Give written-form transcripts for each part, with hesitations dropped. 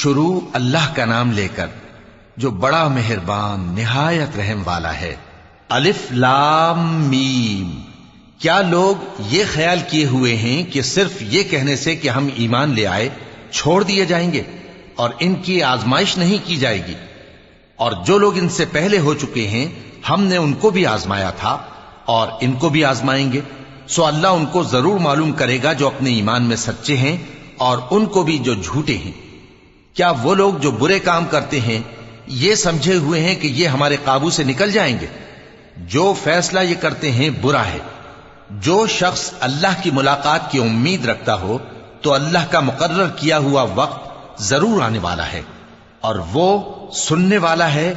شروع اللہ کا نام لے کر جو بڑا مہربان نہایت رحم والا ہے۔ الف لام میم۔ کیا لوگ یہ خیال کیے ہوئے ہیں کہ صرف یہ کہنے سے کہ ہم ایمان لے آئے چھوڑ دیے جائیں گے اور ان کی آزمائش نہیں کی جائے گی؟ اور جو لوگ ان سے پہلے ہو چکے ہیں ہم نے ان کو بھی آزمایا تھا اور ان کو بھی آزمائیں گے، سو اللہ ان کو ضرور معلوم کرے گا جو اپنے ایمان میں سچے ہیں اور ان کو بھی جو جھوٹے ہیں۔ کیا وہ لوگ جو برے کام کرتے ہیں یہ سمجھے ہوئے ہیں کہ یہ ہمارے قابو سے نکل جائیں گے؟ جو فیصلہ یہ کرتے ہیں برا ہے۔ جو شخص اللہ کی ملاقات کی امید رکھتا ہو تو اللہ کا مقرر کیا ہوا وقت ضرور آنے والا ہے، اور وہ سننے والا ہے،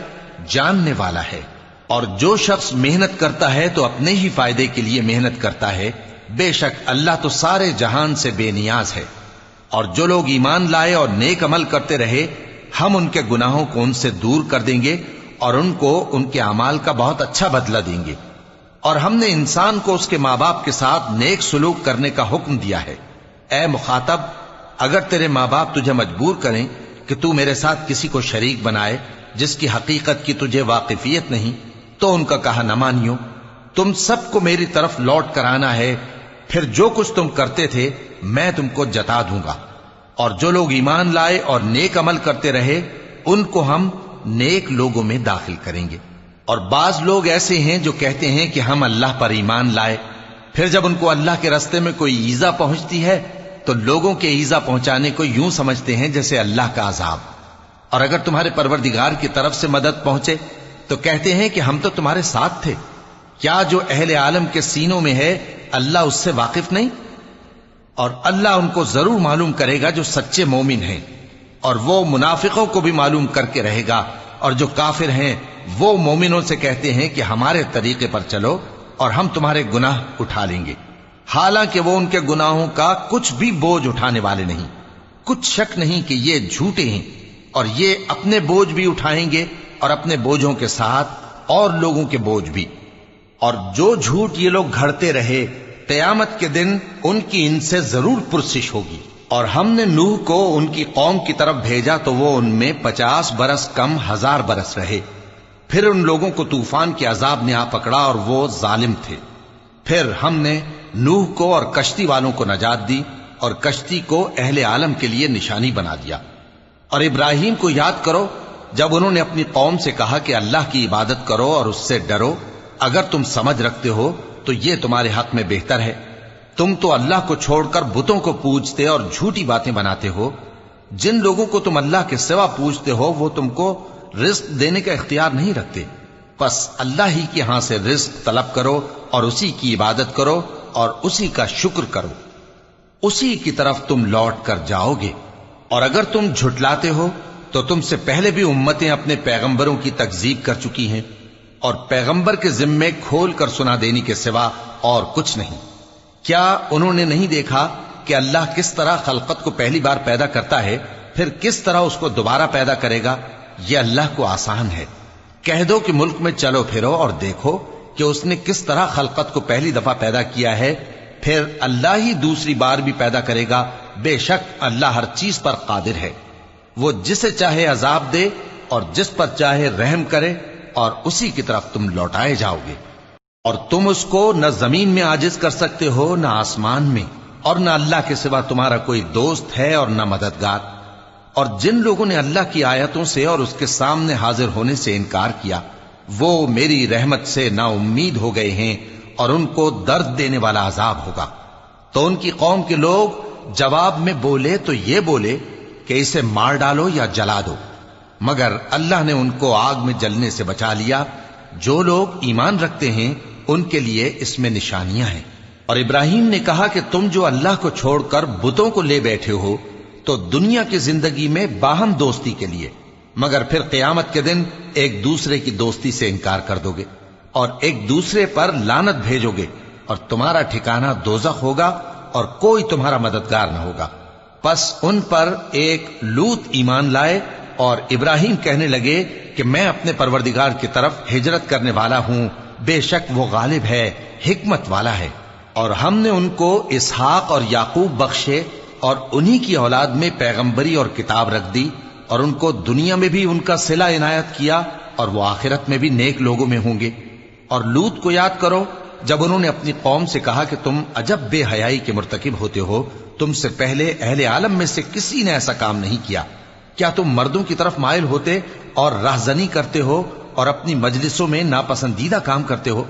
جاننے والا ہے۔ اور جو شخص محنت کرتا ہے تو اپنے ہی فائدے کے لیے محنت کرتا ہے، بے شک اللہ تو سارے جہان سے بے نیاز ہے۔ اور جو لوگ ایمان لائے اور نیک عمل کرتے رہے ہم ان کے گناہوں کو ان سے دور کر دیں گے اور ان کو ان کے اعمال کا بہت اچھا بدلہ دیں گے۔ اور ہم نے انسان کو اس کے ماں باپ کے ساتھ نیک سلوک کرنے کا حکم دیا ہے۔ اے مخاطب، اگر تیرے ماں باپ تجھے مجبور کریں کہ تو میرے ساتھ کسی کو شریک بنائے جس کی حقیقت کی تجھے واقفیت نہیں تو ان کا کہا نہ مانیو۔ تم سب کو میری طرف لوٹ کر آنا ہے، پھر جو کچھ تم کرتے تھے میں تم کو جتا دوں گا۔ اور جو لوگ ایمان لائے اور نیک عمل کرتے رہے ان کو ہم نیک لوگوں میں داخل کریں گے۔ اور بعض لوگ ایسے ہیں جو کہتے ہیں کہ ہم اللہ پر ایمان لائے، پھر جب ان کو اللہ کے راستے میں کوئی ایذا پہنچتی ہے تو لوگوں کے ایذا پہنچانے کو یوں سمجھتے ہیں جیسے اللہ کا عذاب۔ اور اگر تمہارے پروردگار کی طرف سے مدد پہنچے تو کہتے ہیں کہ ہم تو تمہارے ساتھ تھے۔ کیا جو اہل عالم کے سینوں میں ہے اللہ اس سے واقف نہیں؟ اور اللہ ان کو ضرور معلوم کرے گا جو سچے مومن ہیں، اور وہ منافقوں کو بھی معلوم کر کے رہے گا۔ اور جو کافر ہیں وہ مومنوں سے کہتے ہیں کہ ہمارے طریقے پر چلو اور ہم تمہارے گناہ اٹھا لیں گے، حالانکہ وہ ان کے گناہوں کا کچھ بھی بوجھ اٹھانے والے نہیں۔ کچھ شک نہیں کہ یہ جھوٹے ہیں، اور یہ اپنے بوجھ بھی اٹھائیں گے اور اپنے بوجھوں کے ساتھ اور لوگوں کے بوجھ بھی۔ اور جو جھوٹ یہ لوگ گھڑتے رہے قیامت کے دن ان کی ان سے ضرور پرسش ہوگی۔ اور ہم نے نوح کو ان کی قوم کی طرف بھیجا تو وہ ان میں 50 برس کم 1000 برس رہے، پھر ان لوگوں کو طوفان کے عذاب نے آ پکڑا اور وہ ظالم تھے۔ پھر ہم نے نوح کو اور کشتی والوں کو نجات دی اور کشتی کو اہل عالم کے لیے نشانی بنا دیا۔ اور ابراہیم کو یاد کرو جب انہوں نے اپنی قوم سے کہا کہ اللہ کی عبادت کرو اور اس سے ڈرو، اگر تم سمجھ رکھتے ہو تو یہ تمہارے حق میں بہتر ہے۔ تم تو اللہ کو چھوڑ کر بتوں کو پوجتے اور جھوٹی باتیں بناتے ہو۔ جن لوگوں کو تم اللہ کے سوا پوجتے ہو وہ تم کو رزق دینے کا اختیار نہیں رکھتے، پس اللہ ہی کے ہاں سے رزق طلب کرو اور اسی کی عبادت کرو اور اسی کا شکر کرو، اسی کی طرف تم لوٹ کر جاؤ گے۔ اور اگر تم جھٹلاتے ہو تو تم سے پہلے بھی امتیں اپنے پیغمبروں کی تکذیب کر چکی ہیں، اور پیغمبر کے ذمے کھول کر سنا دینے کے سوا اور کچھ نہیں۔ کیا انہوں نے نہیں دیکھا کہ اللہ کس طرح خلقت کو پہلی بار پیدا کرتا ہے پھر کس طرح اس کو دوبارہ پیدا کرے گا؟ یہ اللہ کو آسان ہے۔ کہہ دو کہ ملک میں چلو پھرو اور دیکھو کہ اس نے کس طرح خلقت کو پہلی دفعہ پیدا کیا ہے، پھر اللہ ہی دوسری بار بھی پیدا کرے گا۔ بے شک اللہ ہر چیز پر قادر ہے۔ وہ جسے چاہے عذاب دے اور جس پر چاہے رحم کرے، اور اسی کی طرف تم لوٹائے جاؤ گے۔ اور تم اس کو نہ زمین میں عاجز کر سکتے ہو نہ آسمان میں، اور نہ اللہ کے سوا تمہارا کوئی دوست ہے اور نہ مددگار۔ اور جن لوگوں نے اللہ کی آیتوں سے اور اس کے سامنے حاضر ہونے سے انکار کیا وہ میری رحمت سے نا امید ہو گئے ہیں اور ان کو درد دینے والا عذاب ہوگا۔ تو ان کی قوم کے لوگ جواب میں بولے تو یہ بولے کہ اسے مار ڈالو یا جلا دو، مگر اللہ نے ان کو آگ میں جلنے سے بچا لیا۔ جو لوگ ایمان رکھتے ہیں ان کے لیے اس میں نشانیاں ہیں۔ اور ابراہیم نے کہا کہ تم جو اللہ کو چھوڑ کر بتوں کو لے بیٹھے ہو تو دنیا کی زندگی میں باہم دوستی کے لیے، مگر پھر قیامت کے دن ایک دوسرے کی دوستی سے انکار کر دو گے اور ایک دوسرے پر لعنت بھیجو گے، اور تمہارا ٹھکانہ دوزخ ہوگا اور کوئی تمہارا مددگار نہ ہوگا۔ پس ان پر ایک لوط ایمان لائے اور ابراہیم کہنے لگے کہ میں اپنے پروردگار کی طرف ہجرت کرنے والا ہوں، بے شک وہ غالب ہے، حکمت والا ہے۔ اور ہم نے ان کو اسحاق اور یعقوب بخشے اور انہی کی اولاد میں پیغمبری اور کتاب رکھ دی، اور ان کو دنیا میں بھی ان کا صلہ عنایت کیا اور وہ آخرت میں بھی نیک لوگوں میں ہوں گے۔ اور لوط کو یاد کرو جب انہوں نے اپنی قوم سے کہا کہ تم عجب بے حیائی کے مرتکب ہوتے ہو، تم سے پہلے اہل عالم میں سے کسی نے ایسا کام نہیں کیا۔ کیا تم مردوں کی طرف مائل ہوتے اور راہزنی کرتے ہو اور اپنی مجلسوں میں ناپسندیدہ کام کرتے ہو؟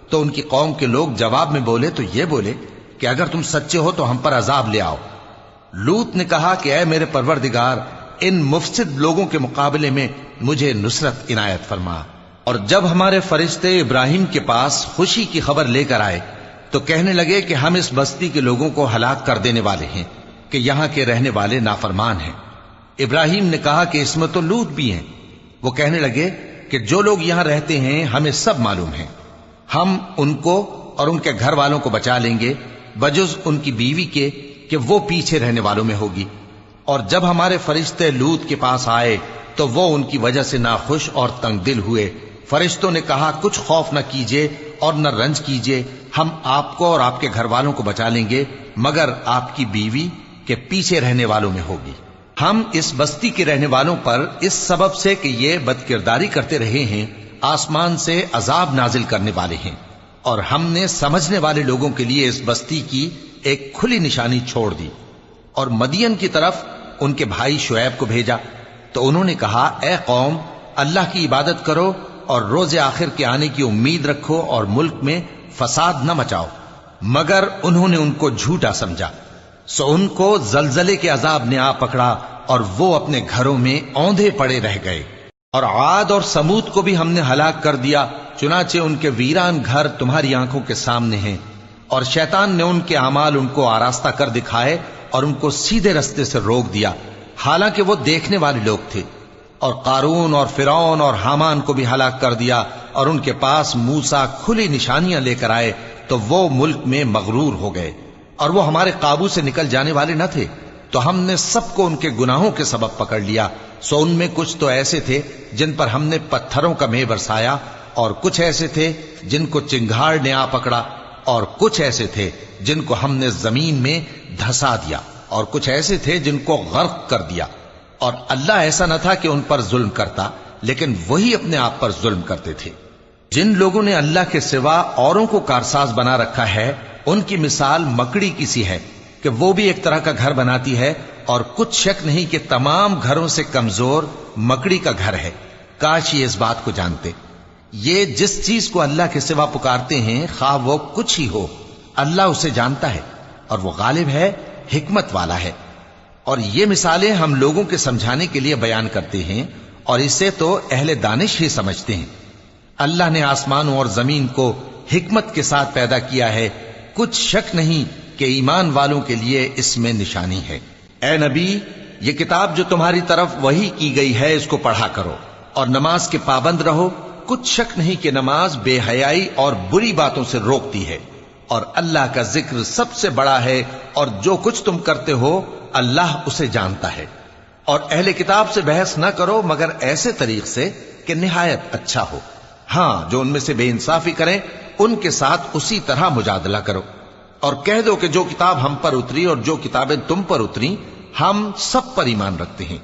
تو ان کی قوم کے لوگ جواب میں بولے تو یہ بولے کہ اگر تم سچے ہو تو ہم پر عذاب لے آؤ۔ لوط نے کہا کہ اے میرے پروردگار، ان مفسد لوگوں کے مقابلے میں مجھے نصرت عنایت فرما۔ اور جب ہمارے فرشتے ابراہیم کے پاس خوشی کی خبر لے کر آئے تو کہنے لگے کہ ہم اس بستی کے لوگوں کو ہلاک کر دینے والے ہیں کہ یہاں کے رہنے والے نافرمان ہیں۔ ابراہیم نے کہا کہ اس میں تو لوط بھی ہیں۔ وہ کہنے لگے کہ جو لوگ یہاں رہتے ہیں ہمیں سب معلوم ہیں، ہم ان کو اور ان کے گھر والوں کو بچا لیں گے بجز ان کی بیوی کے کہ وہ پیچھے رہنے والوں میں ہوگی۔ اور جب ہمارے فرشتے لوط کے پاس آئے تو وہ ان کی وجہ سے ناخوش اور تنگ دل ہوئے۔ فرشتوں نے کہا کچھ خوف نہ کیجیے اور نہ رنج کیجیے، ہم آپ کو اور آپ کے گھر والوں کو بچا لیں گے مگر آپ کی بیوی کے پیچھے رہنے والوں میں ہوگی۔ ہم اس بستی کے رہنے والوں پر اس سبب سے کہ یہ بدکرداری کرتے رہے ہیں آسمان سے عذاب نازل کرنے والے ہیں، اور ہم نے سمجھنے والے لوگوں کے لیے اس بستی کی ایک کھلی نشانی چھوڑ دی۔ اور مدین کی طرف ان کے بھائی شعیب کو بھیجا تو انہوں نے کہا اے قوم، اللہ کی عبادت کرو اور روز آخر کے آنے کی امید رکھو اور ملک میں فساد نہ مچاؤ، مگر انہوں نے ان کو جھوٹا سمجھا، سو ان کو زلزلے کے عذاب نے آ پکڑا اور وہ اپنے گھروں میں اوندھے پڑے رہ گئے۔ اور عاد اور سمود کو بھی ہم نے ہلاک کر دیا، چنانچہ ان کے ویران گھر تمہاری آنکھوں کے سامنے ہیں، اور شیطان نے ان کے اعمال ان کو آراستہ کر دکھائے اور ان کو سیدھے رستے سے روک دیا، حالانکہ وہ دیکھنے والے لوگ تھے۔ اور قارون اور فرعون اور حامان کو بھی ہلاک کر دیا، اور ان کے پاس موسیٰ کھلی نشانیاں لے کر آئے تو وہ ملک میں مغرور ہو گئے، اور وہ ہمارے قابو سے نکل جانے والے نہ تھے، تو ہم نے سب کو ان کے گناہوں کے سبب پکڑ لیا۔ سو ان میں کچھ تو ایسے تھے جن پر ہم نے پتھروں کا مے برسایا، اور کچھ ایسے تھے جن کو چنگھاڑ نے آ پکڑا، اور کچھ ایسے تھے جن کو ہم نے زمین میں دھسا دیا، اور کچھ ایسے تھے جن کو غرق کر دیا۔ اور اللہ ایسا نہ تھا کہ ان پر ظلم کرتا، لیکن وہی اپنے آپ پر ظلم کرتے تھے۔ جن لوگوں نے اللہ کے سوا اوروں کو کارساز بنا رکھا ہے، ان کی مثال مکڑی کی سی ہے کہ وہ بھی ایک طرح کا گھر بناتی ہے، اور کچھ شک نہیں کہ تمام گھروں سے کمزور مکڑی کا گھر ہے۔ کاش یہ اس بات کو جانتے۔ یہ جس چیز کو اللہ کے سوا پکارتے ہیں خواہ وہ کچھ ہی ہو، اللہ اسے جانتا ہے اور وہ غالب ہے، حکمت والا ہے۔ اور یہ مثالیں ہم لوگوں کے سمجھانے کے لیے بیان کرتے ہیں، اور اسے تو اہل دانش ہی سمجھتے ہیں۔ اللہ نے آسمانوں اور زمین کو حکمت کے ساتھ پیدا کیا ہے، کچھ شک نہیں کہ ایمان والوں کے لیے اس میں نشانی ہے۔ اے نبی، یہ کتاب جو تمہاری طرف وحی کی گئی ہے اس کو پڑھا کرو اور نماز کے پابند رہو۔ کچھ شک نہیں کہ نماز بے حیائی اور بری باتوں سے روکتی ہے، اور اللہ کا ذکر سب سے بڑا ہے، اور جو کچھ تم کرتے ہو اللہ اسے جانتا ہے۔ اور اہل کتاب سے بحث نہ کرو مگر ایسے طریق سے کہ نہایت اچھا ہو۔ ہاں، جو ان میں سے بے انصافی کریں ان کے ساتھ اسی طرح مجادلہ کرو، اور کہہ دو کہ جو کتاب ہم پر اتری اور جو کتابیں تم پر اتری ہم سب پر ایمان رکھتے ہیں،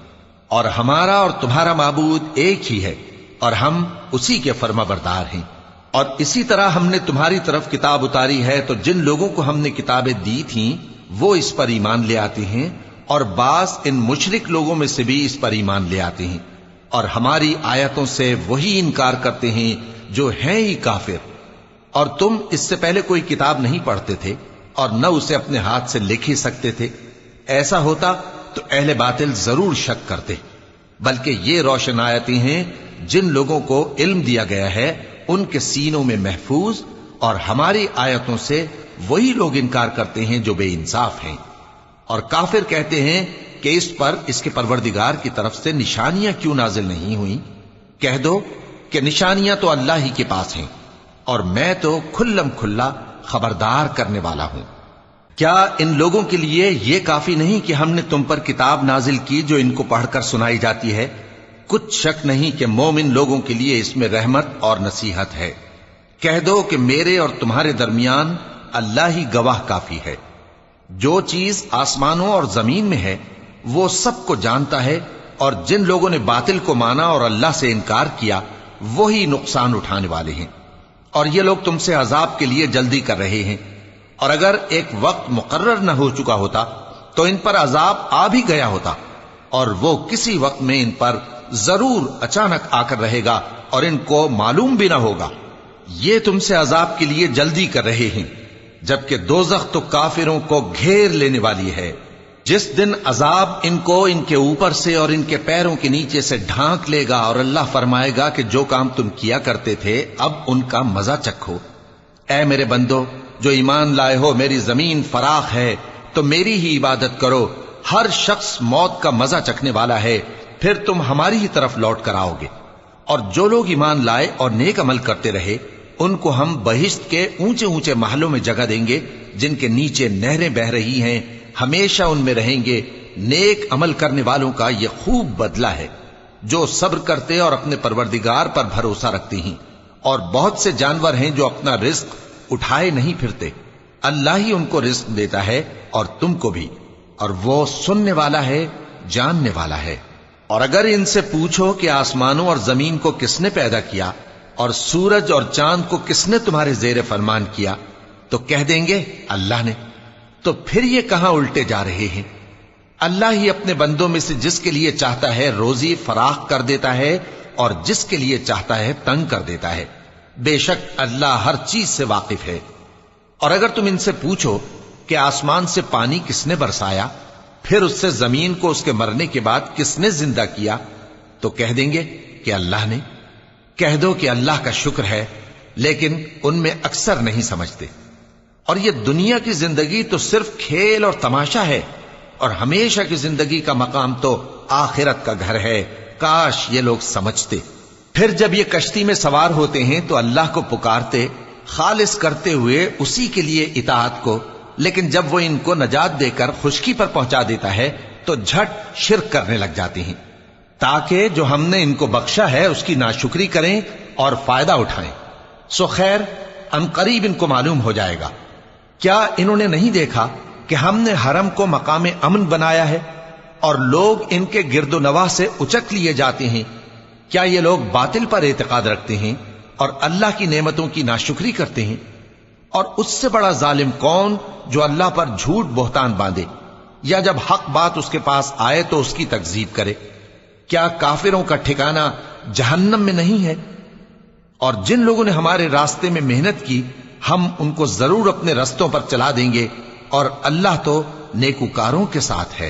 اور ہمارا اور تمہارا معبود ایک ہی ہے، اور ہم اسی کے فرما بردار ہیں۔ اور اسی طرح ہم نے تمہاری طرف کتاب اتاری ہے تو جن لوگوں کو ہم نے کتابیں دی تھیں وہ اس پر ایمان لے آتے ہیں، اور بعض ان مشرک لوگوں میں سے بھی اس پر ایمان لے آتے ہیں، اور ہماری آیتوں سے وہی انکار کرتے ہیں جو ہیں ہی کافر۔ اور تم اس سے پہلے کوئی کتاب نہیں پڑھتے تھے اور نہ اسے اپنے ہاتھ سے لکھ ہی سکتے تھے، ایسا ہوتا تو اہل باطل ضرور شک کرتے، بلکہ یہ روشن آیتیں ہیں جن لوگوں کو علم دیا گیا ہے ان کے سینوں میں محفوظ، اور ہماری آیتوں سے وہی لوگ انکار کرتے ہیں جو بے انصاف ہیں۔ اور کافر کہتے ہیں کہ اس پر اس کے پروردگار کی طرف سے نشانیاں کیوں نازل نہیں ہوئیں؟ کہہ دو کہ نشانیاں تو اللہ ہی کے پاس ہیں، اور میں تو کھلم کھلا خبردار کرنے والا ہوں۔ کیا ان لوگوں کے لیے یہ کافی نہیں کہ ہم نے تم پر کتاب نازل کی جو ان کو پڑھ کر سنائی جاتی ہے؟ کچھ شک نہیں کہ مومن لوگوں کے لیے اس میں رحمت اور نصیحت ہے۔ کہہ دو کہ میرے اور تمہارے درمیان اللہ ہی گواہ کافی ہے۔ جو چیز آسمانوں اور زمین میں ہے وہ سب کو جانتا ہے، اور جن لوگوں نے باطل کو مانا اور اللہ سے انکار کیا وہی نقصان اٹھانے والے ہیں، اور یہ لوگ تم سے عذاب کے لیے جلدی کر رہے ہیں، اور اگر ایک وقت مقرر نہ ہو چکا ہوتا تو ان پر عذاب آ بھی گیا ہوتا، اور وہ کسی وقت میں ان پر ضرور اچانک آ کر رہے گا اور ان کو معلوم بھی نہ ہوگا۔ یہ تم سے عذاب کے لیے جلدی کر رہے ہیں، جبکہ دوزخ تو کافروں کو گھیر لینے والی ہے۔ جس دن عذاب ان کو ان کے اوپر سے اور ان کے پیروں کے نیچے سے ڈھانک لے گا، اور اللہ فرمائے گا کہ جو کام تم کیا کرتے تھے اب ان کا مزہ چکھو۔ اے میرے بندو جو ایمان لائے ہو، میری زمین فراخ ہے تو میری ہی عبادت کرو۔ ہر شخص موت کا مزہ چکھنے والا ہے، پھر تم ہماری ہی طرف لوٹ کر آؤ گے۔ اور جو لوگ ایمان لائے اور نیک عمل کرتے رہے ان کو ہم بہشت کے اونچے اونچے محلوں میں جگہ دیں گے، جن کے نیچے نہریں بہہ رہی ہیں، ہمیشہ ان میں رہیں گے۔ نیک عمل کرنے والوں کا یہ خوب بدلہ ہے، جو صبر کرتے اور اپنے پروردگار پر بھروسہ رکھتے ہیں۔ اور بہت سے جانور ہیں جو اپنا رزق اٹھائے نہیں پھرتے، اللہ ہی ان کو رزق دیتا ہے اور تم کو بھی، اور وہ سننے والا ہے، جاننے والا ہے۔ اور اگر ان سے پوچھو کہ آسمانوں اور زمین کو کس نے پیدا کیا اور سورج اور چاند کو کس نے تمہارے زیر فرمان کیا، تو کہہ دیں گے اللہ نے۔ تو پھر یہ کہاں الٹے جا رہے ہیں؟ اللہ ہی اپنے بندوں میں سے جس کے لیے چاہتا ہے روزی فراخ کر دیتا ہے اور جس کے لیے چاہتا ہے تنگ کر دیتا ہے۔ بے شک اللہ ہر چیز سے واقف ہے۔ اور اگر تم ان سے پوچھو کہ آسمان سے پانی کس نے برسایا، پھر اس سے زمین کو اس کے مرنے کے بعد کس نے زندہ کیا، تو کہہ دیں گے کہ اللہ نے۔ کہہ دو کہ اللہ کا شکر ہے، لیکن ان میں اکثر نہیں سمجھتے۔ اور یہ دنیا کی زندگی تو صرف کھیل اور تماشا ہے، اور ہمیشہ کی زندگی کا مقام تو آخرت کا گھر ہے۔ کاش یہ لوگ سمجھتے۔ پھر جب یہ کشتی میں سوار ہوتے ہیں تو اللہ کو پکارتے، خالص کرتے ہوئے اسی کے لیے اطاعت کو، لیکن جب وہ ان کو نجات دے کر خشکی پر پہنچا دیتا ہے تو جھٹ شرک کرنے لگ جاتے ہیں، تاکہ جو ہم نے ان کو بخشا ہے اس کی ناشکری کریں اور فائدہ اٹھائیں۔ سو خیر عنقریب ان کو معلوم ہو جائے گا۔ کیا انہوں نے نہیں دیکھا کہ ہم نے حرم کو مقام امن بنایا ہے اور لوگ ان کے گرد و نواح سے اچک لیے جاتے ہیں؟ کیا یہ لوگ باطل پر اعتقاد رکھتے ہیں اور اللہ کی نعمتوں کی ناشکری کرتے ہیں؟ اور اس سے بڑا ظالم کون جو اللہ پر جھوٹ بہتان باندھے، یا جب حق بات اس کے پاس آئے تو اس کی تکذیب کرے؟ کیا کافروں کا ٹھکانہ جہنم میں نہیں ہے؟ اور جن لوگوں نے ہمارے راستے میں محنت کی ہم ان کو ضرور اپنے رستوں پر چلا دیں گے، اور اللہ تو نیکوکاروں کے ساتھ ہے۔